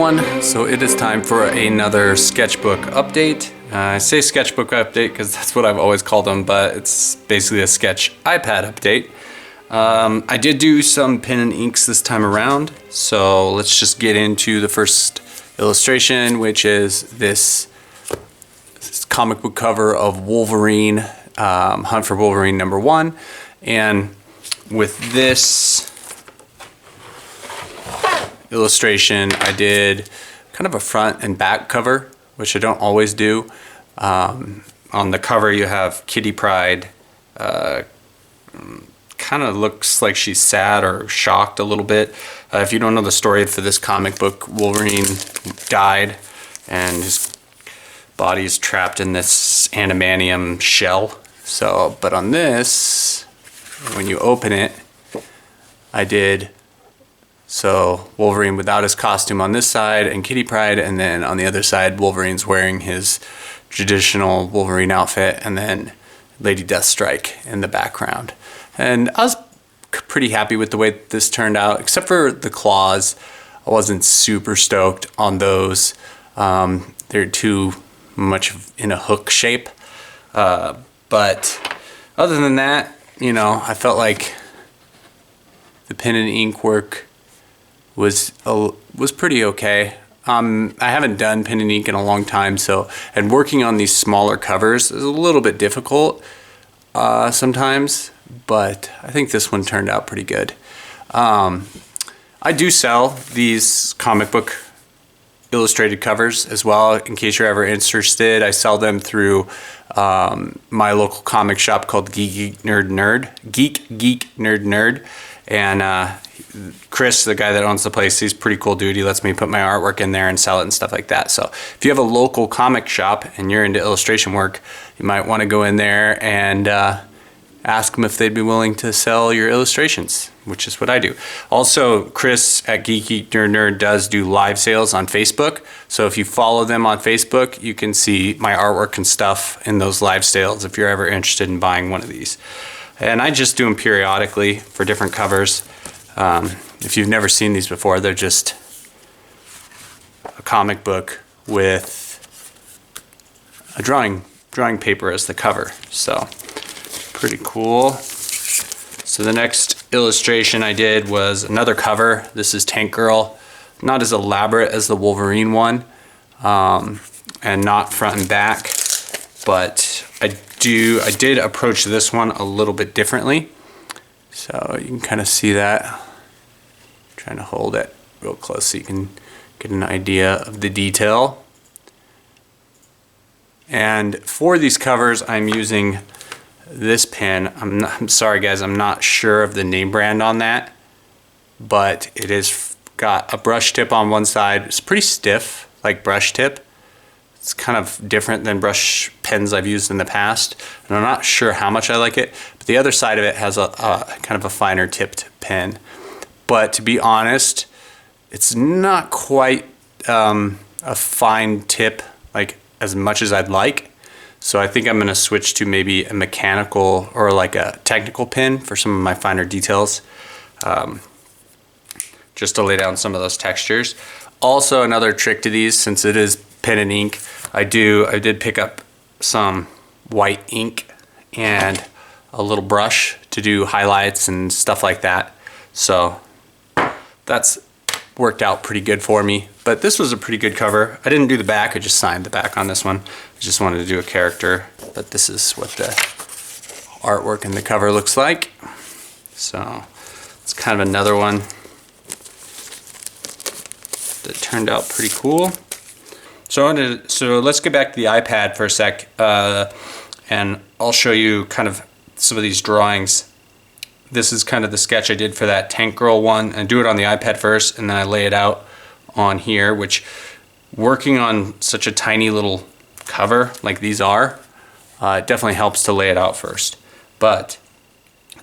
everyone. So it is time for another sketchbook update. I say sketchbook update because that's what I've always called them, but it's basically a sketch iPad update. I did do some pen and inks this time around, so let's just get into the first illustration, which is this comic book cover of Wolverine, Hunt for Wolverine #1. And with this illustration, I did kind of a front and back cover, which I don't always do. On the cover you have Kitty Pryde, kind of looks like she's sad or shocked a little bit. If you don't know the story for this comic book, Wolverine died and his body is trapped in this adamantium shell. So, but on this, when you open it, I did so Wolverine without his costume on this side and Kitty Pryde, and then on the other side Wolverine's wearing his traditional Wolverine outfit, and then Lady Deathstrike in the background. And I was pretty happy with the way this turned out, except for the claws. I wasn't super stoked on those. They're too much in a hook shape. But other than that, you know, I felt like the pen and ink work was pretty okay. I haven't done pen and ink in a long time, so, and working on these smaller covers is a little bit difficult sometimes, but I think this one turned out pretty good. I do sell these comic book illustrated covers as well, in case you're ever interested. I sell them through my local comic shop called Geek Nerd Nerd. And Chris, the guy that owns the place, he's a pretty cool dude. He lets me put my artwork in there and sell it and stuff like that. So if you have a local comic shop and you're into illustration work, you might want to go in there and ask them if they'd be willing to sell your illustrations, which is what I do. Also, Chris at Geek Nerd does do live sales on Facebook. So if you follow them on Facebook, you can see my artwork and stuff in those live sales if you're ever interested in buying one of these. And I just do them periodically for different covers. If you've never seen these before, they're just a comic book with a drawing paper as the cover. So pretty cool. So the next illustration I did was another cover. This is Tank Girl. Not as elaborate as the Wolverine one, and not front and back, but I did approach this one a little bit differently. So you can kind of see that. I'm trying to hold it real close so you can get an idea of the detail. And for these covers, I'm using this pen. I'm sorry guys, I'm not sure of the name brand on that, but it is got a brush tip on one side. It's pretty stiff, like brush tip. It's kind of different than brush pens I've used in the past, and I'm not sure how much I like it, but the other side of it has a kind of a finer tipped pen. But to be honest, it's not quite a fine tip, like as much as I'd like. So I think I'm gonna switch to maybe a mechanical or like a technical pen for some of my finer details, just to lay down some of those textures. Also, another trick to these, since it is pen and ink, I did pick up some white ink and a little brush to do highlights and stuff like that. So that's worked out pretty good for me. But this was a pretty good cover. I didn't do the back, I just signed the back on this one. I just wanted to do a character, but this is what the artwork in the cover looks like. So it's kind of another one that turned out pretty cool. So let's get back to the iPad for a sec, and I'll show you kind of some of these drawings. This is kind of the sketch I did for that Tank Girl one, and do it on the iPad first, and then I lay it out on here, which, working on such a tiny little cover like these are, it definitely helps to lay it out first. But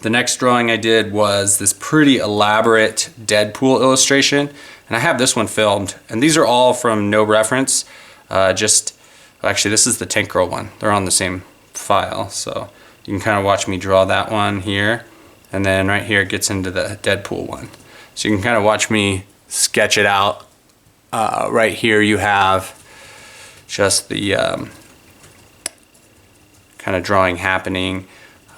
the next drawing I did was this pretty elaborate Deadpool illustration, and I have this one filmed, and these are all from no reference. Actually, this is the Tank Girl one. They're on the same file, so you can kind of watch me draw that one here, and then right here it gets into the Deadpool one. So you can kind of watch me sketch it out right here you have just the kind of drawing happening.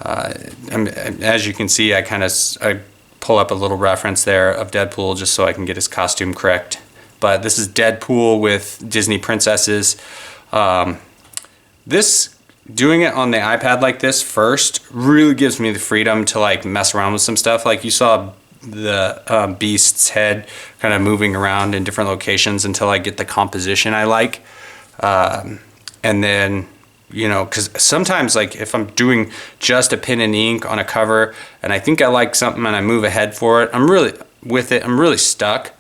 As you can see, I pull up a little reference there of Deadpool just so I can get his costume correct. But this is Deadpool with Disney princesses. Doing it on the iPad like this first really gives me the freedom to like mess around with some stuff. Like you saw the Beast's head kind of moving around in different locations until I get the composition I like. And then, you know, because sometimes like if I'm doing just a pen and ink on a cover and I think I like something and I move ahead for it, I'm really stuck.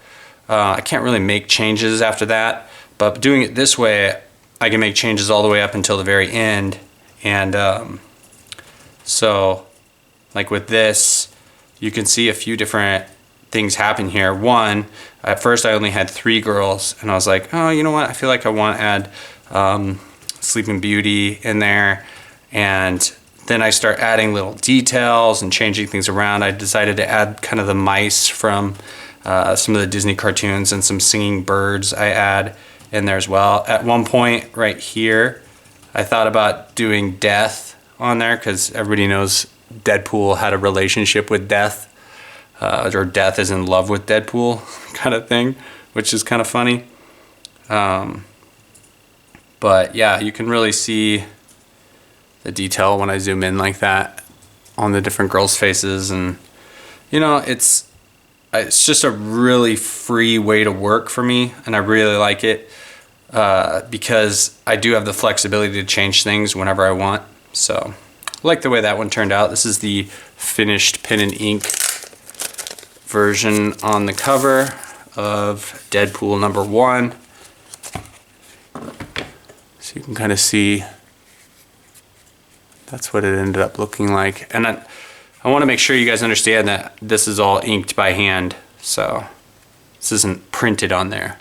I can't really make changes after that. But doing it this way, I can make changes all the way up until the very end. And so like with this, you can see a few different things happen here. One, at first I only had 3 girls and I was like, oh, you know what? I feel like I want to add Sleeping Beauty in there. And then I start adding little details and changing things around. I decided to add kind of the mice from some of the Disney cartoons and some singing birds I add in there as well. At one point right here, I thought about doing Death on there because everybody knows Deadpool had a relationship with Death, or Death is in love with Deadpool kind of thing, which is kind of funny. But yeah, you can really see the detail when I zoom in like that on the different girls' faces. And you know, it's just a really free way to work for me, and I really like it because I do have the flexibility to change things whenever I want. So I like the way that one turned out. This is the finished pen and ink version on the cover of Deadpool #1. So you can kind of see that's what it ended up looking like. And I want to make sure you guys understand that this is all inked by hand, so this isn't printed on there.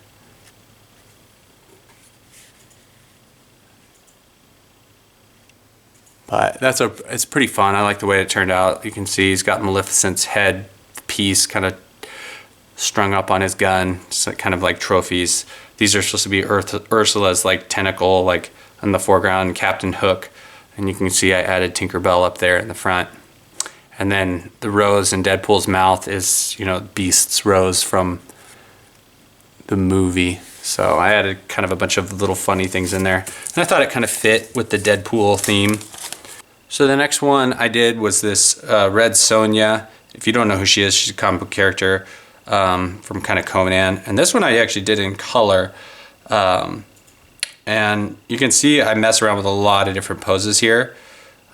But it's pretty fun. I like the way it turned out. You can see he's got Maleficent's head piece kind of strung up on his gun, so kind of like trophies. These are supposed to be Ursula's like tentacle, like in the foreground, Captain Hook, and you can see I added Tinkerbell up there in the front. And then the rose in Deadpool's mouth is, you know, Beast's rose from the movie. So I added kind of a bunch of little funny things in there, and I thought it kind of fit with the Deadpool theme. So the next one I did was this Red Sonya. If you don't know who she is, she's a comic book character from kind of Conan. And this one I actually did in color. And you can see I mess around with a lot of different poses here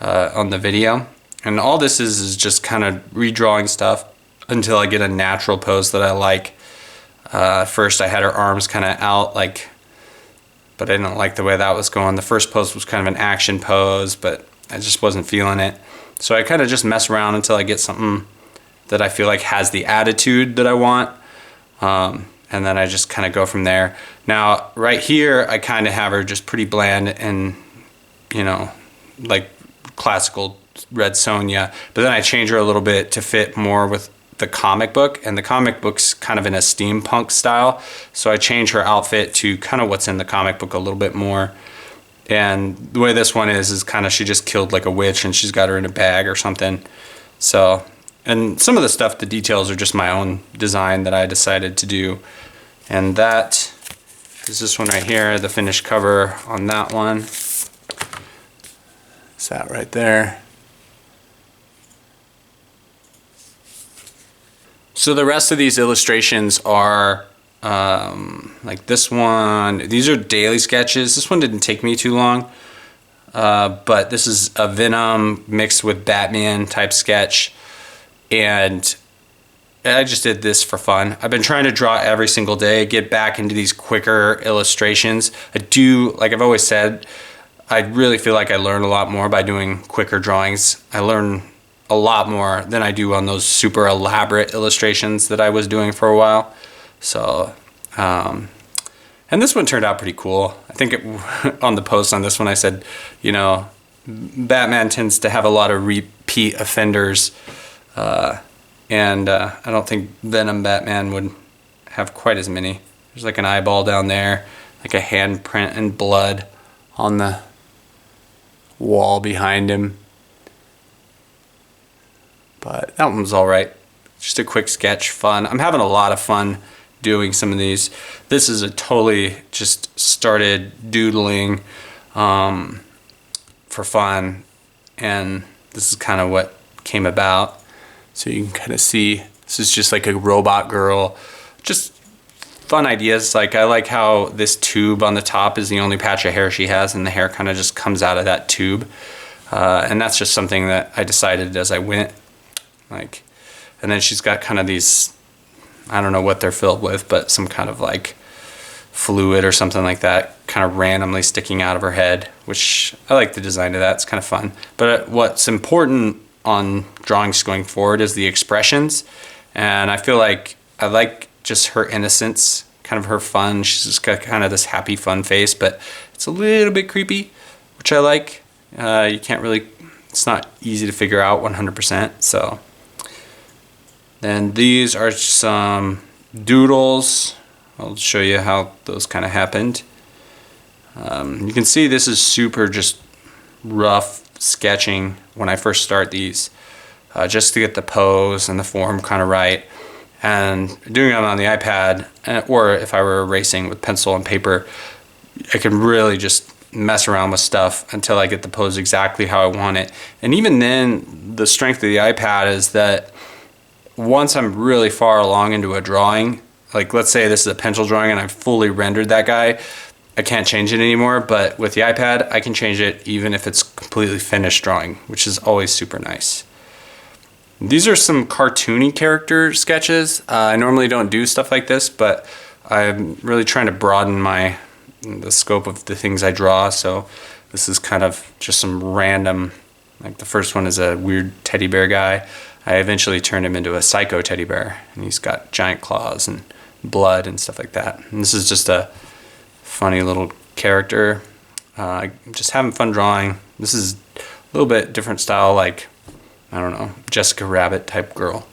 on the video. And all this is just kind of redrawing stuff until I get a natural pose that I like. First I had her arms kind of out, like, but I didn't like the way that was going. The first pose was kind of an action pose, but I just wasn't feeling it. So I kind of just mess around until I get something that I feel like has the attitude that I want. And then I just kind of go from there. Now, right here, I kind of have her just pretty bland and, you know, like classical Red Sonya. But then I change her a little bit to fit more with the comic book. And the comic book's kind of in a steampunk style. So I change her outfit to kind of what's in the comic book a little bit more. And the way this one is kind of she just killed like a witch and she's got her in a bag or something. So, and some of the stuff, the details are just my own design that I decided to do. And that is this one right here, the finished cover on that one. It's that right there. So the rest of these illustrations are like this one. These are daily sketches. This one didn't take me too long, but this is a Venom mixed with Batman type sketch, and I just did this for fun. I've been trying to draw every single day, get back into these quicker illustrations. I do, like I've always said, I really feel like I learn a lot more by doing quicker drawings. I learn a lot more than I do on those super elaborate illustrations that I was doing for a while. So, and this one turned out pretty cool. I think on the post on this one I said, you know, Batman tends to have a lot of repeat offenders, and I don't think Venom Batman would have quite as many. There's like an eyeball down there, like a handprint and blood on the wall behind him. But that one's all right. Just a quick sketch, fun. I'm having a lot of fun doing some of these. This is a totally just started doodling for fun, and this is kind of what came about. So you can kind of see this is just like a robot girl. Just fun ideas. Like, I like how this tube on the top is the only patch of hair she has, and the hair kind of just comes out of that tube. And that's just something that I decided as I went. Like, and then she's got kind of these, I don't know what they're filled with, but some kind of like fluid or something like that, kind of randomly sticking out of her head, which I like the design of that. It's kind of fun. But what's important on drawings going forward is the expressions. And I feel like I like just her innocence, kind of her fun. She's just got kind of this happy, fun face, but it's a little bit creepy, which I like. You can't really, it's not easy to figure out 100%. So then these are some doodles. I'll show you how those kind of happened. You can see this is super just rough sketching when I first start these, just to get the pose and the form kind of right. And doing it on the iPad, or if I were erasing with pencil and paper, I can really just mess around with stuff until I get the pose exactly how I want it. And even then, the strength of the iPad is that once I'm really far along into a drawing, like let's say this is a pencil drawing and I've fully rendered that guy, I can't change it anymore. But with the iPad, I can change it even if it's completely finished drawing, which is always super nice. These are some cartoony character sketches. I normally don't do stuff like this, but I'm really trying to broaden the scope of the things I draw. So this is kind of just some random, like the first one is a weird teddy bear guy. I eventually turned him into a psycho teddy bear, and he's got giant claws and blood and stuff like that. And this is just a funny little character. Just having fun drawing. This is a little bit different style, like, I don't know, Jessica Rabbit type girl.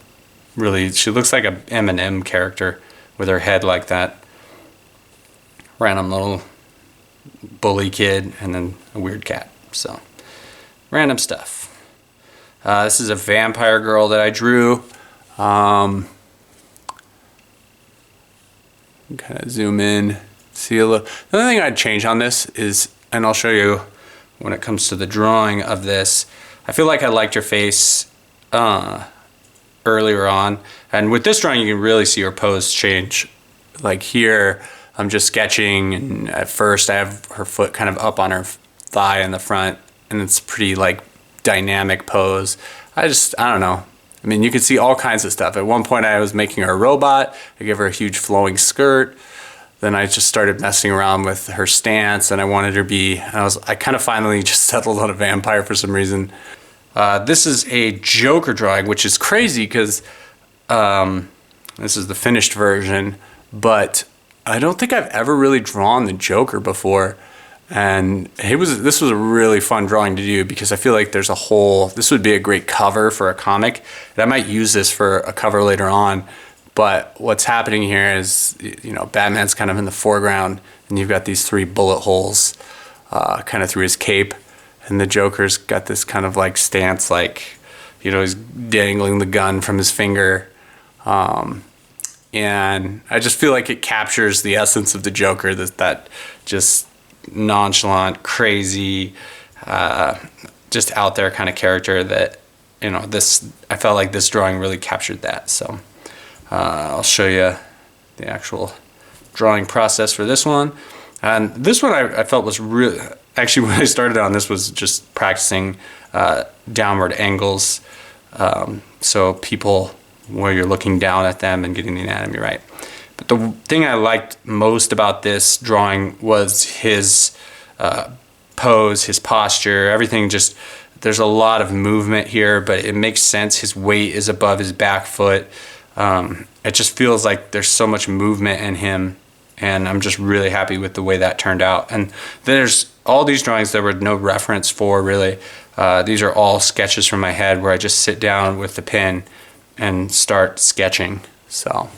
Really, she looks like a M&M character with her head like that. Random little bully kid, and then a weird cat. So, random stuff. This is a vampire girl that I drew. Kind of zoom in, see a little. The only thing I'd change on this is, and I'll show you when it comes to the drawing of this, I feel like I liked her face earlier on. And with this drawing, you can really see her pose change. Like here, I'm just sketching, and at first I have her foot kind of up on her thigh in the front, and it's pretty like dynamic pose. I don't know. I mean, you can see all kinds of stuff. At one point I was making her a robot. I gave her a huge flowing skirt. Then I just started messing around with her stance, and I wanted her to be, I kind of finally just settled on a vampire for some reason. This is a Joker drawing, which is crazy because this is the finished version, but I don't think I've ever really drawn the Joker before. And this was a really fun drawing to do because I feel like this would be a great cover for a comic. And I might use this for a cover later on. But what's happening here is, Batman's kind of in the foreground, and you've got these 3 bullet holes kind of through his cape. And the Joker's got this kind of like stance, like, he's dangling the gun from his finger. And I just feel like it captures the essence of the Joker, that just nonchalant, crazy, just out there kind of character that, I felt like this drawing really captured that. So I'll show you the actual drawing process for this one. And this one I felt was really, actually when I started on this was just practicing downward angles. So people, where you're looking down at them and getting the anatomy right. But the thing I liked most about this drawing was his pose, his posture, everything. Just, there's a lot of movement here, but it makes sense. His weight is above his back foot. It just feels like there's so much movement in him, and I'm just really happy with the way that turned out. And there's all these drawings there were no reference for, really. These are all sketches from my head where I just sit down with the pen and start sketching. So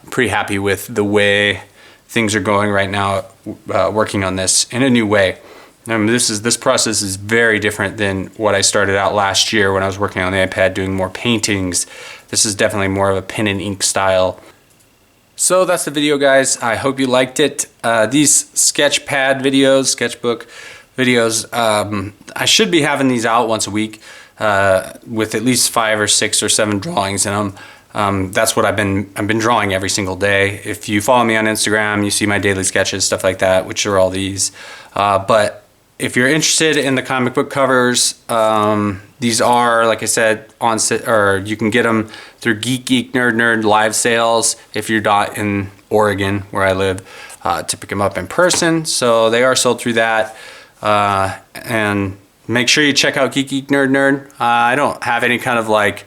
I'm pretty happy with the way things are going right now, working on this in a new way. This process is very different than what I started out last year when I was working on the iPad doing more paintings. This is definitely more of a pen and ink style. So that's the video, guys. I hope you liked it. These sketchpad videos, sketchbook videos, I should be having these out once a week with at least 5 or 6 or 7 drawings in them. That's what I've been drawing every single day. If you follow me on Instagram, you see my daily sketches, stuff like that, which are all these. But if you're interested in the comic book covers, these are, like I said, or you can get them through Geek Nerd live sales if you're not in Oregon, where I live, to pick them up in person. So they are sold through that. And make sure you check out Geek Nerd. I don't have any kind of like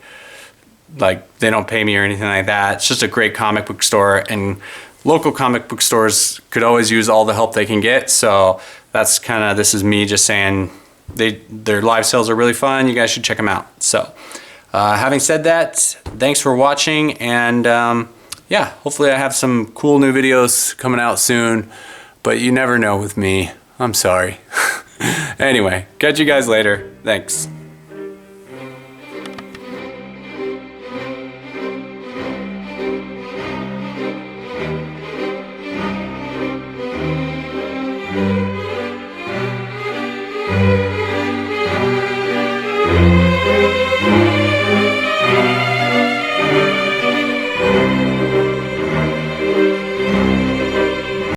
they don't pay me or anything like that. It's just a great comic book store, and local comic book stores could always use all the help they can get. So that's kind of, this is me just saying their live sales are really fun. You guys should check them out. So having said that, thanks for watching, and yeah, hopefully I have some cool new videos coming out soon, but you never know with me. I'm sorry. Anyway, catch you guys later. Thanks.